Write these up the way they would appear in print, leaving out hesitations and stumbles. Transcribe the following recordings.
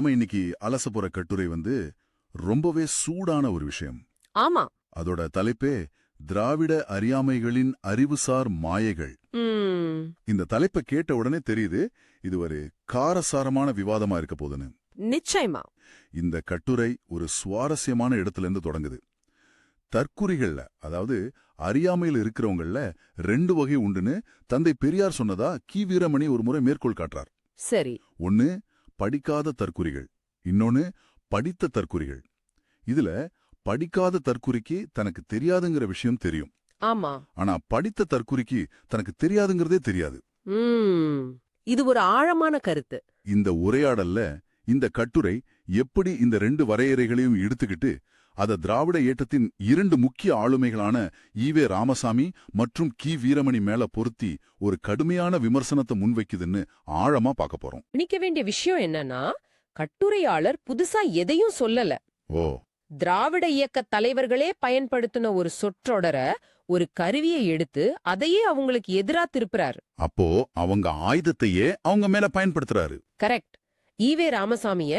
நாம இன்னைக்கு அலச போற கட்டுரை ரொம்பவே சூடான ஒரு விஷயம். ஆமா. அதோட தலைப்பே திராவிட அறியாமைகளின் அறிவுசார் மாயைகள். இந்த தலைப்பை கேட்ட உடனே தெரியுது இது ஒரு காரசாரமான விவாதமா இருக்க போதுன்னு. நிச்சயமா. இந்த கட்டுரை ஒரு சுவாரஸ்யமான இடத்துல இருந்து தொடங்குது. தற்குறிகள்ல, அதாவது அறியாமையில் இருக்கிறவங்கள 2 வகை உண்டுன்னு தந்தை பெரியார் சொன்னதா கி. வீரமணி ஒரு முறை மேற்கோள் காட்டுறார். சரி. ஒன்னு படிக்காத தற்குறிகள், இன்னொன்னு படித்த தற்குறிகள். இதுல படிக்காத தற்குறிக்கு தனக்கு தெரியாதுங்கிற விஷயம் தெரியும். ஆமா. ஆனா படித்த தற்குறிக்கு தனக்கு தெரியாதுங்கிறதே தெரியாது. இது ஒரு ஆழமான கருத்து. இந்த உரையாடல்ல இந்த கட்டுரை எப்படி இந்த 2 வரையறைகளையும் எடுத்துக்கிட்டு அத திராவிட இயக்கத்தின் 2 முக்கிய ஆளுமைகளான ஈவே ராமசாமி மற்றும் கி. வீரமணி மேல பொருத்தி ஒரு கடுமையான விமர்சனத்தை முன்வைக்குதுன்னு ஆழமா பார்க்க போறோம். கவனிக்க வேண்டிய விஷயம் என்னன்னா, கட்டுரையாளர் புதுசா எதையும் சொல்லல. ஓ. திராவிட இயக்க தலைவர்களே பயன்படுத்தின ஒரு சொற்றொடர, ஒரு கருவியை எடுத்து அதையே அவங்களுக்கு எதிரா திருப்புறாரு. அப்போ அவங்க ஆயுதத்தையே அவங்க மேல பயன்படுத்துறாரு. கரெக்ட். ஈவே ராமசாமிய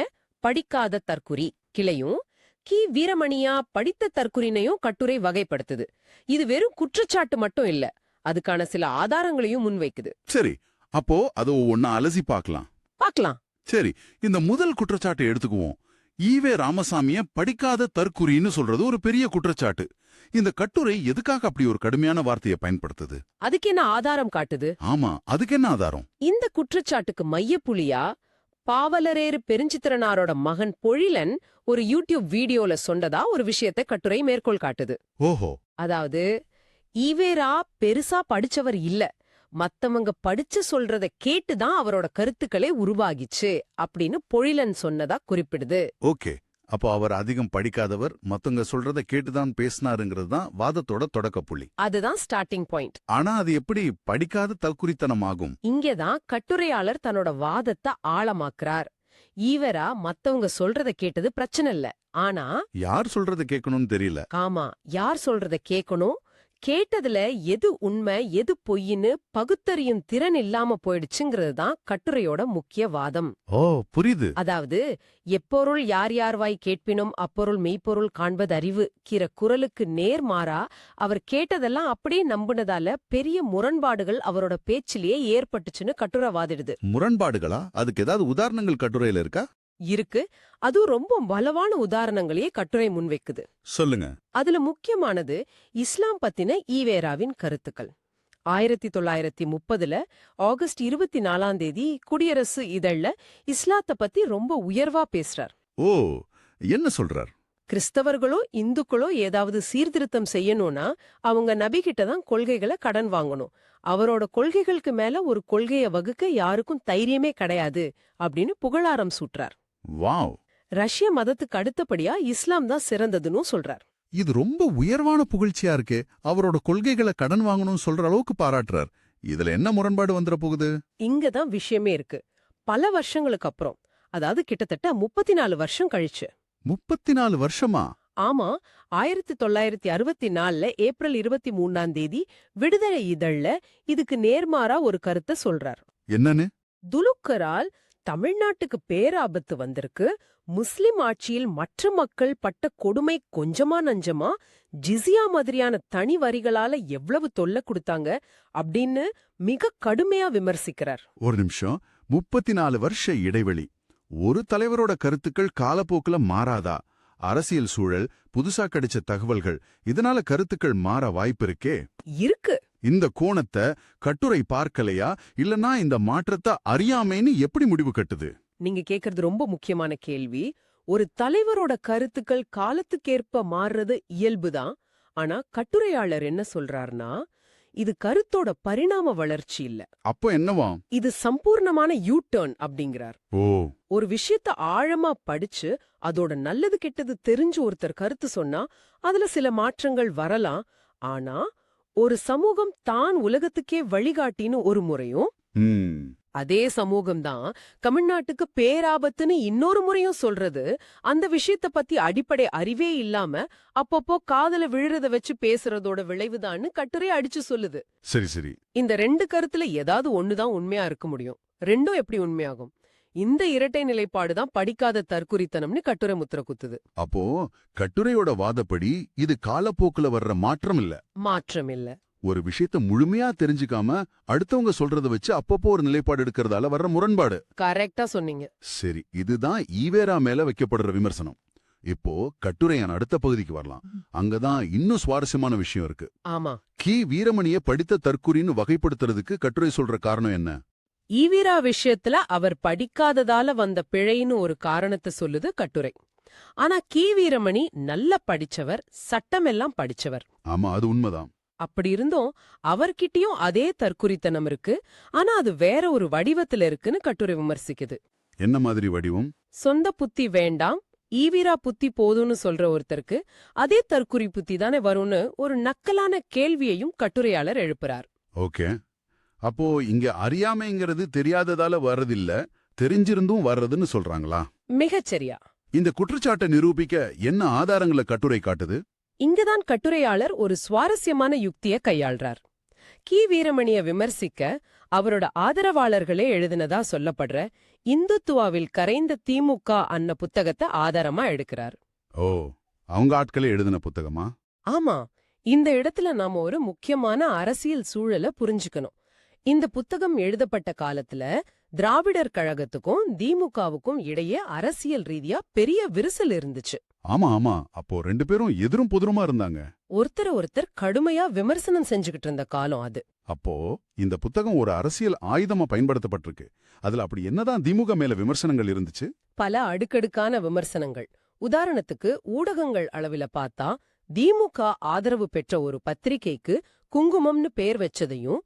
படிக்காத தற்குறி கிளையும், கி. வீரமணியா படித்த தற்குறினையும் கட்டுரை வகைப்படுத்துது. இது வெறும் குற்றச்சாட்டு மட்டும் இல்ல, அதுக்கான சில ஆதாரங்களையும் முன்வைக்குது. சரி, அப்போ அதை ஒவ்வொன்னா அலசி பார்க்கலாம். சரி, இந்த முதல் குற்றச்சாட்டை எடுத்துக்குவோம். ஈவே ராமசாமிய படிக்காத தற்குறின்னு சொல்றது ஒரு பெரிய குற்றச்சாட்டு. இந்த கட்டுரை எதுக்காக அப்படி ஒரு கடுமையான வார்த்தையை பயன்படுத்துது? அதுக்கு என்ன ஆதாரம் காட்டுது? ஆமா, அதுக்கு என்ன ஆதாரம்? இந்த குற்றச்சாட்டுக்கு மையப்புலியா பாவலரேறு பெருஞ்சித்திரனாரோட மகன் பொழிலன் ஒரு யூடியூப் வீடியோல சொன்னதா ஒரு விஷயத்தை கட்டுரை மேற்கோள் காட்டுது. ஓஹோ. அதாவது, ஈவேரா பெருசா படிச்சவர் இல்ல, மத்தவங்க படிச்சு சொல்றத கேட்டுதான் அவரோட கருத்துக்களே உருவாகிச்சு அப்படின்னு பொழிலன் சொன்னதா குறிப்பிடுது. ஓகே, அப்போ அவர் அதிகம் படிக்காதவர், மத்தவங்க சொல்றத கேட்டுதான் பேசினாருங்கிறது தான் வாதத்தோட தொடக்க புள்ளி. அதுதான் ஸ்டார்டிங் பாயிண்ட். ஆனா அது எப்படி படிக்காத தற்குறித்தனமாகும்? இங்கதான் கட்டுரையாளர் தன்னோட வாதத்தை ஆழமாக்குறார். ஈவரா மத்தவங்க சொல்றத கேட்டது பிரச்சனை இல்ல, ஆனா யார் சொல்றத கேட்கணும்னு தெரியல. ஆமா, யார் சொல்றத கேட்கணும், கேட்டதுல எது உண்மை எது பொய்ன்னு பகுத்தறியும் திறன் இல்லாம போயிடுச்சுங்கிறது தான் கட்டுரையோட முக்கிய வாதம். ஓ, புரியுது. அதாவது, எப்பொருள் யார் யார் வாய் கேட்பினும் அப்பொருள் மெய்ப்பொருள் காண்பது அறிவு கிற குரலுக்கு நேர்மாறா அவர் கேட்டதெல்லாம் அப்படியே நம்புனதால பெரிய முரண்பாடுகள் அவரோட பேச்சிலேயே ஏற்பட்டுச்சுன்னு கட்டுரை வாதிடுது. முரண்பாடுகளா? அதுக்கு ஏதாவது உதாரணங்கள் கட்டுரையில இருக்கா? இருக்கு. அதுவும் ரொம்ப பலவான உதாரணங்களையே கட்டுரை முன்வைக்குது. சொல்லுங்க. அதுல முக்கியமானது இஸ்லாம் பத்தின ஈவேராவின் கருத்துக்கள். 1930 ஆகஸ்ட் 24 குடியரசு இதழ்ல இஸ்லாத்தை பத்தி ரொம்ப உயர்வா பேசுறார். ஓ, என்ன சொல்றார்? கிறிஸ்தவர்களோ இந்துக்களோ ஏதாவது சீர்திருத்தம் செய்யணும்னா அவங்க நபிகிட்ட தான் கொள்கைகளை கடன் வாங்கணும். அவரோட கொள்கைகளுக்கு மேல ஒரு கொள்கையை வகுக்க யாருக்கும் தைரியமே கிடையாது அப்படின்னு புகழாரம் சூட்டுறார். வாவ். ரஷ்ய மதத்துக்கு அடுத்தபடியா இஸ்லாம் தான் சிறந்ததுன்னு சொல்றார். இது ரொம்ப உயர்வான புகழ்ச்சியா இருக்கே. அவரோட கொள்கைகளை கடன் வாங்கணும்னு சொல்ற அளவுக்கு பாராட்டுறார். இதுல என்ன முரண்பாடு வந்துட போகுது? இங்கதான் விஷயமே இருக்கு. பல வருஷங்களுக்கு அப்புறம், அதாவது கிட்டத்தட்ட 34 வருஷம் கழிச்சு. 34 வருஷமா? ஆமா. 1964 ஏப்ரல் 23 விடுதலை இதழ்ல இதுக்கு நேர்மாறா ஒரு கருத்தை சொல்றார். என்னன்னு? துலுக்கரால் தமிழ்நாட்டுக்கு பேராபத்து வந்திருக்கு, முஸ்லிம் ஆட்சியில் மற்ற மக்கள் பட்ட கொடுமை கொஞ்சமா நஞ்சமா, ஜிசியா மாதிரியான தனி வரிகளால எவ்வளவு தொல்லை கொடுத்தாங்க அப்படின்னு மிக கடுமையா விமர்சிக்கிறார். ஒரு நிமிஷம், 34 வருஷ இடைவெளி. ஒரு தலைவரோட கருத்துக்கள் காலப்போக்குல மாறாதா? அரசியல் சூழல், புதுசா கிடைச்ச தகவல்கள், இதனால கருத்துக்கள் மாற வாய்ப்பு இருக்கே. இருக்கு. இந்த கோணத்தை கட்டுரை பார்க்கலையா, இல்லனா இந்த மாற்றத்தை அறியாமைன்னு எப்படி முடிவு கட்டுது? நீங்க கேக்குறது ரொம்ப முக்கியமான கேள்வி. ஒரு தலைவரோட கருத்துக்கள் காலத்துக்கேற்ப மாறுறது இயல்புதான். ஆனா கட்டுரையாளர் என்ன சொல்றாருன்னா, இது கருத்தோட பரிணாம வளர்ச்சி இல்ல. அப்போ என்னவா? இது சம்பூர்ணமான யூ டர்ன் அப்படிங்கிறார். ஓ. ஒரு விஷயத்த ஆழமா படிச்சு அதோட நல்லது கெட்டது தெரிஞ்சு ஒருத்தர் கருத்து சொன்னா அதுல சில மாற்றங்கள் வரலாம். ஆனா ஒரு சமூகம் தான் உலகத்துக்கே வழிகாட்டின்னு ஒரு முறையும், அதே சமூகம்தான் தமிழ்நாட்டுக்கு பேராபத்துன்னு இன்னொரு முறையும் சொல்றது, அந்த விஷயத்த பத்தி அடிப்படை அறிவே இல்லாம அப்பப்போ காதல விழுறத வச்சு பேசுறதோட விளைவுதான்னு கட்டுரை அடிச்சு சொல்லுது. சரி சரி. இந்த 2 கருத்துல ஏதாவது ஒண்ணுதான் உண்மையா இருக்க முடியும். ரெண்டும் எப்படி உண்மையாகும்? இந்த இரட்டை நிலைப்பாடுதான் படிக்காத தற்குறித்தனம்னு கட்டுரை முத்திர குத்துது. அப்போ கட்டுரையோட வாதப்படி இது காலப்போக்குல வர்ற மாற்றம் இல்ல. மாற்றம் இல்ல. ஒரு விஷயத்த முழுமையா தெரிஞ்சுக்காம அடுத்தவங்க சொல்றத வச்சு அப்பப்போ ஒரு நிலைப்பாடு எடுக்கிறதால வர்ற முரண்பாடு. கரெக்டா சொன்னீங்க. சரி, இதுதான் ஈவேரா மேல வைக்கப்படுற விமர்சனம். இப்போ கட்டுரையான அடுத்த பகுதிக்கு வரலாம். அங்கதான் இன்னும் சுவாரஸ்யமான விஷயம் இருக்கு. ஆமா. வீரமணிய படித்த தற்குறின்னு வகைப்படுத்துறதுக்கு கட்டுரை சொல்ற காரணம் என்ன? ஈவீரா விஷயத்துல அவர் படிக்காததால வந்த பிழைன்னு ஒரு காரணத்தை சொல்லுது கட்டுரை. ஆனா வீரமணி நல்ல படிச்சவர், சட்டமெல்லாம் படிச்சவர். ஆமா, அது உண்மைதான். அப்படி இருந்தும் அவர்கிட்டயும் அதே தற்குறித்தனம் இருக்கு. ஆனா அது வேற ஒரு வடிவத்துல இருக்குன்னு கட்டுரை விமர்சிக்குது. என்ன மாதிரி வடிவம்? சொந்த புத்தி வேண்டாம், ஈவீரா புத்தி போதும்னு சொல்ற ஒருத்தருக்கு அதே தற்குறி புத்தி தானே வரும்னு ஒரு நக்கலான கேள்வியையும் கட்டுரையாளர் எழுப்புறார். ஓகே. அப்போ இங்க அறியாமைங்கிறது தெரியாததால வர்றதில்ல, தெரிஞ்சிருந்தும் வர்றதுன்னு சொல்றாங்களா? மிகச்சரியா. இந்த குற்றச்சாட்டை நிரூபிக்க என்ன ஆதாரங்களை கட்டுரை காட்டுது? இங்கதான் கட்டுரையாளர் ஒரு சுவாரஸ்யமான யுக்திய கையாள்றார். வீரமணிய விமர்சிக்க அவரோட ஆதரவாளர்களே எழுதினதா சொல்லப்படுற இந்துத்துவாவில் கரைந்த திமுக அன்ன புத்தகத்தை ஆதாரமா எடுக்கிறார். ஓ, அவங்க ஆட்களே எழுதின புத்தகமா? ஆமா. இந்த இடத்துல நாம ஒரு முக்கியமான அரசியல் சூழலை புரிஞ்சுக்கணும். இந்த புத்தகம் எழுதப்பட்ட காலத்துல திராவிடர் கழகத்துக்கும் திமுகவுக்கும் இடையே அரசியல் ரீதியா பெரிய விரிசல் இருந்துச்சு. ஆமா ஆமா, அப்போ ரெண்டு பேரும் எதிரும் புதிருமா இருந்தாங்க. ஒருத்தர் கடுமையா விமர்சனம் செஞ்சுகிட்டு இருந்த காலம் அது. அப்போ இந்த புத்தகம் ஒரு அரசியல் ஆயுதமா பயன்படுத்தப்பட்டிருக்கு. அதுல அப்படி என்னதான் திமுக மேல விமர்சனங்கள் இருந்துச்சு? பல அடுக்கடுக்கான விமர்சனங்கள். உதாரணத்துக்கு ஊடகங்கள் அளவில பார்த்தா திமுக ஆதரவு பெற்ற ஒரு பத்திரிகைக்கு குங்குமம்னு பேர் வச்சதையும்,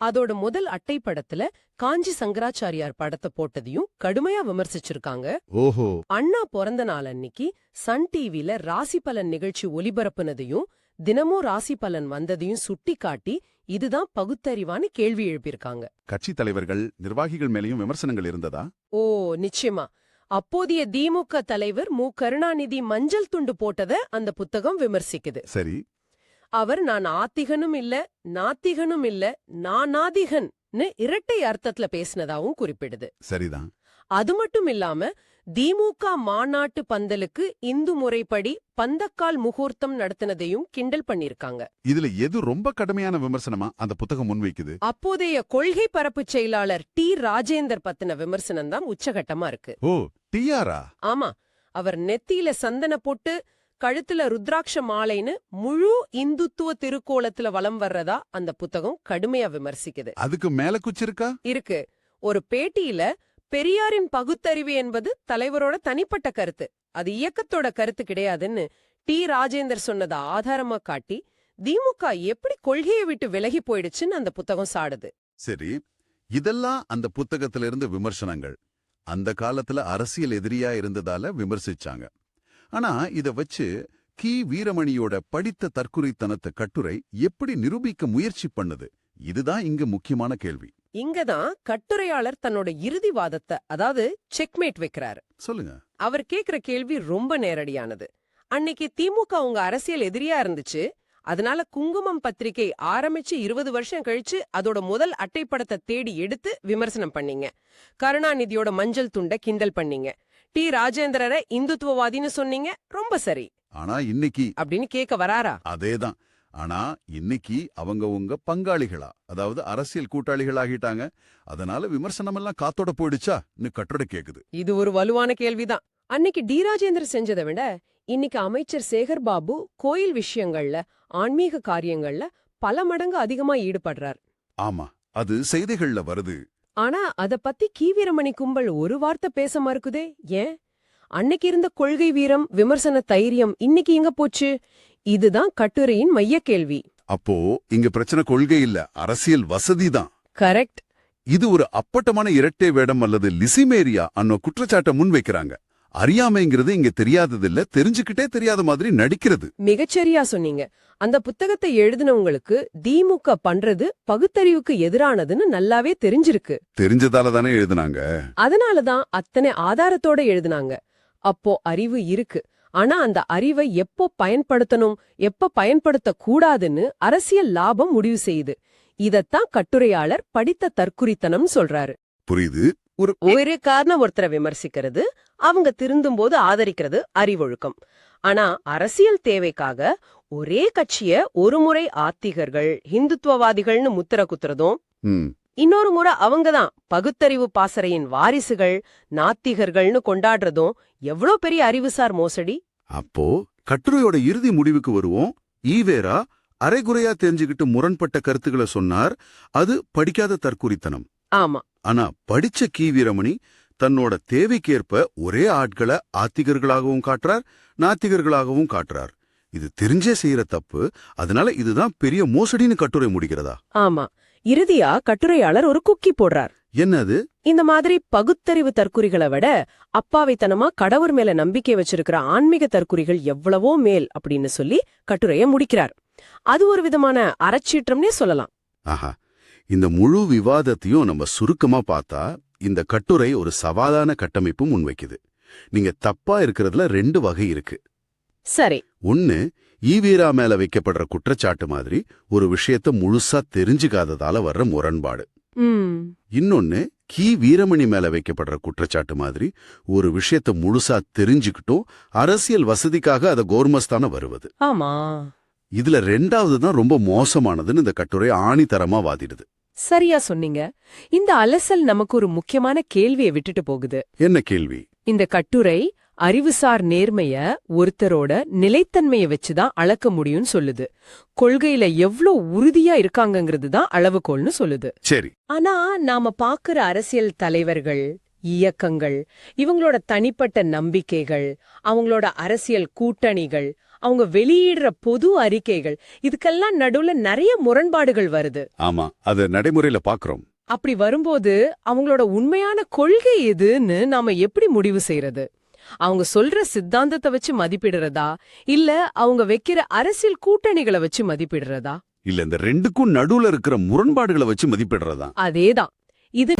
அதோட முதல் அட்டைப்படத்துல காஞ்சி சங்கராச்சாரியார் படத்தை போட்டதையும் கடுமையா விமர்சிச்சிருக்காங்க. ஓஹோ. அண்ணா பிறந்த நாள் அன்னைக்கு சன் டிவில ராசி பலன் நிகழ்ச்சி ஒலிபரப்புனதையும் தினமும் ராசி பலன் வந்ததையும் சுட்டி காட்டி இதுதான் பகுத்தறிவான்னு கேள்வி எழுப்பியிருக்காங்க. கட்சி தலைவர்கள், நிர்வாகிகள் மேலேயும் விமர்சனங்கள் இருந்ததா? ஓ, நிச்சயமா. அப்போதைய திமுக தலைவர் மு. கருணாநிதி மஞ்சள் துண்டு போட்டத அந்த புத்தகம் விமர்சிக்குது. சரி. அவர் நான் ஆத்திகனும் இல்ல, நாத்திகனும் இல்ல, நானாதிகன்னு இரட்டை அர்த்தத்துல பேசினதாவும் குறிப்பிடுது. சரிதான். அது மட்டும் இல்லாம திமுக மாநாட்டு பந்தலுக்கு இந்து முறைப்படி பந்தக்கால் முகூர்த்தம் நடத்தினதையும் கிண்டல் பண்ணிருக்காங்க. இதுல எது ரொம்ப கடுமையான விமர்சனமா அந்த புத்தகம் முன்வைக்குது? அப்போதைய கொள்கை பரப்பு செயலாளர் டி. ராஜேந்தர் பத்தின விமர்சனம் தான் உச்சகட்டமா இருக்கு. ஓ, டிஆரா? ஆமா. அவர் நெத்தியில சந்தன போட்டு கழுத்துல ருத்ராட்ச மாலைன்னு முழு இந்துத்துவ திருக்கோலத்துல வலம் வர்றதா அந்த புத்தகம் கடுமையா விமர்சிக்குது. அதுக்கு மேல குச்சிருக்கா? இருக்கு. ஒரு பேட்டியில பெரியாரின் பகுத்தறிவு என்பது தலைவரோட தனிப்பட்ட கருத்து, அது இயக்கத்தோட கருத்து கிடையாதுன்னு டி. ராஜேந்தர் சொன்னதை ஆதாரமா காட்டி திமுக எப்படி கொள்கையை விட்டு விலகி போயிடுச்சுன்னு அந்த புத்தகம் சாடுது. சரி, இதெல்லாம் அந்த புத்தகத்துல இருந்து விமர்சனங்கள். அந்த காலத்துல அரசியல் எதிரியா இருந்ததால விமர்சிச்சாங்க. ஆனா இத வச்சு வீரமணியோட படித்த தற்குறித்தனத்தை கட்டுரை எப்படி நிரூபிக்க முயற்சி பண்ணுது? இதுதான் இங்க முக்கியமான கேள்வி. இங்கதான் கட்டுரையாளர் தன்னோட இறுதி வாதத்தை, அதாவது செக்மேட் வைக்கிறாரு. சொல்லுங்க. அவர் கேக்குற கேள்வி ரொம்ப நேரடியானது. அன்னைக்கு திமுக உங்க அரசியல் எதிரியா இருந்துச்சு, அதனால குங்குமம் பத்திரிகை ஆரம்பிச்சு 20 வருஷம் கழிச்சு அதோட முதல் அட்டைப்படத்தை தேடி எடுத்து விமர்சனம் பண்ணீங்க. கருணாநிதியோட மஞ்சள் துண்ட கிண்டல் பண்ணீங்க. டி. ராஜேந்திரரை இந்துத்துவவாதின்னு சொன்னீங்க. ரொம்ப சரி. ஆனா இன்னைக்கு அப்படின்னு கேட்க வராரா? அதேதான். ஆனா இன்னைக்கு அவங்க உங்க பங்காளிகளா, அதாவது அரசியல் கூட்டாளிகள் ஆகிட்டாங்க. அதனால விமர்சனம் எல்லாம் காத்தோட போயிடுச்சா கட்டுரை கேக்குது. இது ஒரு வலுவான கேள்விதான். அன்னைக்கு டி. ராஜேந்திரன் செஞ்சதை விட இன்னைக்கு அமைச்சர் சேகர் பாபு கோயில் விஷயங்கள்ல, ஆன்மீக காரியங்கள்ல பல மடங்கு அதிகமா ஈடுபடுறார். ஆமா, அது செய்திகள்ல வருது. ஆனா அத பத்தி வீரமணி கும்பல் ஒரு வார்த்தை பேச மறுக்குதே, ஏன்? அன்னைக்கு இருந்த கொள்கை வீரம், விமர்சன தைரியம் இன்னைக்கு எங்க போச்சு? இதுதான் கட்டுரையின் மைய கேள்வி. அப்போ இங்க பிரச்சனை கொள்கை இல்ல, அரசியல் வசதிதான். கரெக்ட். இது ஒரு அப்பட்டமான இரட்டை வேடம் அல்லது லிசிமேரியா அன்னோ குற்றச்சாட்டை முன்வைக்கிறாங்க. அறியாமைங்கிறது இங்க தெரியாததில்ல, தெரிஞ்சுக்கிட்டே தெரியாத மாதிரி நடிக்கிறது. மிகச்சரியா சொன்னீங்க. அந்த புத்தகத்தை எழுதினவங்களுக்கு திமுக பண்றது பகுத்தறிவுக்கு எதிரானதுன்னு நல்லாவே தெரிஞ்சிருக்கு. தெரிஞ்சதால தானே எழுதினாங்க. அதனாலதான் அத்தனை ஆதாரத்தோட எழுதினாங்க. அப்போ அறிவு இருக்கு. ஆனா அந்த அறிவை எப்போ பயன்படுத்தணும், எப்ப பயன்படுத்த கூடாதுன்னு அரசியல் லாபம் முடிவு செய்யுது. இதத்தான் கட்டுரையாளர் படித்த தற்குறித்தனம் சொல்றாரு. புரியுது. ஒரு காரணம் ஒருத்தரை விமர்சிக்கிறது, அவங்க திருந்தும் போது ஆதரிக்கிறது அறிவொழுக்கம். ஆனா அரசியல் தேவைக்காக ஒரே கட்சிய ஒரு முறை ஆத்திகர்கள் ஹிந்துத்துவவாதிகள்னு முத்திர குத்துறதும், ம், இன்னொரு முறை அவங்கதான் பகுத்தறிவு பாசறையின் வாரிசுகள் நாத்திகர்கள்னு கொண்டாடுறதும் எவ்வளோ பெரிய அறிவுசார் மோசடி. அப்போ கட்டுரையோட இறுதி முடிவுக்கு வருவோம். ஈவேரா அரைகுறையா தெரிஞ்சுக்கிட்டு முரண்பட்ட கருத்துக்களை சொன்னார். அது படிக்காத தற்குறித்தனம். ஆமா, ஆனா படிச்ச கி வீரமணி தன்னோட தேவைக்கேற்ப ஒரே ஆட்களை ஆத்திகர்களாகவும் காட்டுறார், நாத்திகர்களாகவும் காட்டுறார். இது தெரிஞ்சே செய்யற தப்பு. அதனால இதுதான் பெரிய மோசடின்னு கட்டுரை முடிக்கிறதா? ஆமா. இறுதியா கட்டுரையாளர் ஒரு குக்கி போடுறார். என்னது? இந்த மாதிரி பகுத்தறிவு தற்குறிகளை விட அப்பாவித்தனமா கடவுள் மேல நம்பிக்கை வச்சிருக்கிற ஆன்மீக தற்குறிகள் எவ்வளவோ மேல் அப்படின்னு சொல்லி கட்டுரைய முடிக்கிறார். அது ஒரு விதமான அறச்சீற்றம்னே சொல்லலாம். ஆஹா, இந்த முழு விவாதத்தையும் நம்ம சுருக்கமா பார்த்தா இந்த கட்டுரை ஒரு சவாலான கட்டமைப்பு முன்வைக்குது. நீங்க தப்பா இருக்கிறதுல 2 வகை இருக்கு. சரி. ஒன்னு, ஈவீரா மேல வைக்கப்படுற குற்றச்சாட்டு மாதிரி ஒரு விஷயத்த முழுசா தெரிஞ்சுக்காததால வர்ற முரண்பாடு. இன்னொன்னு, கி வீரமணி மேல வைக்கப்படுற குற்றச்சாட்டு மாதிரி ஒரு விஷயத்த முழுசா தெரிஞ்சுக்கிட்டும் அரசியல் வசதிக்காக அத கோர்மஸ்தான வருவது. ஆமா, இதுல 2வது தான் ரொம்ப மோசமானதுன்னு இந்த கட்டுரை ஆணித்தரமா வாதிடுது. சரியா சொன்னீங்க. இந்த அலசல் நமக்கு ஒரு முக்கியமான கேள்வியை விட்டுட்டு போகுது. என்ன கேள்வி? இந்த கட்டுரை அறிவுசார் நேர்மைய ஒருத்தரோட நிலைத்தன்மைய வச்சுதான் அளக்க முடியும்னு சொல்லுது. கொள்கையில எவ்ளோ உறுதியா இருக்காங்கங்கிறது தான் அளவுகோல்னு சொல்லுது. சரி. ஆனா நாம பாக்குற அரசியல் தலைவர்கள், இயக்கங்கள், இவங்களோட தனிப்பட்ட நம்பிக்கைகள், அவங்களோட அரசியல் கூட்டணிகள், அவங்க வெளியிடுற பொது அறிக்கைகள், இதுக்கெல்லாம் நடுவுல நிறைய முரண்பாடுகள் வருது. ஆமா, அத நடைமுறையில பாக்குறோம். அப்படி வரும்போது அவங்களோட உண்மையான கொள்கை எதுன்னு நாம எப்படி முடிவு செய்யறது? அவங்க சொல்ற சித்தாந்தத்தை வச்சு மதிப்பிடுறதா, இல்ல அவங்க வைக்கிற அரசியல் கூட்டணிகளை வச்சு மதிப்பிடுறதா? இல்ல இந்த 2க்கும் நடுவுல இருக்கிற முரண்பாடுகளை வச்சு மதிப்பிடுறதா? அதேதான். இது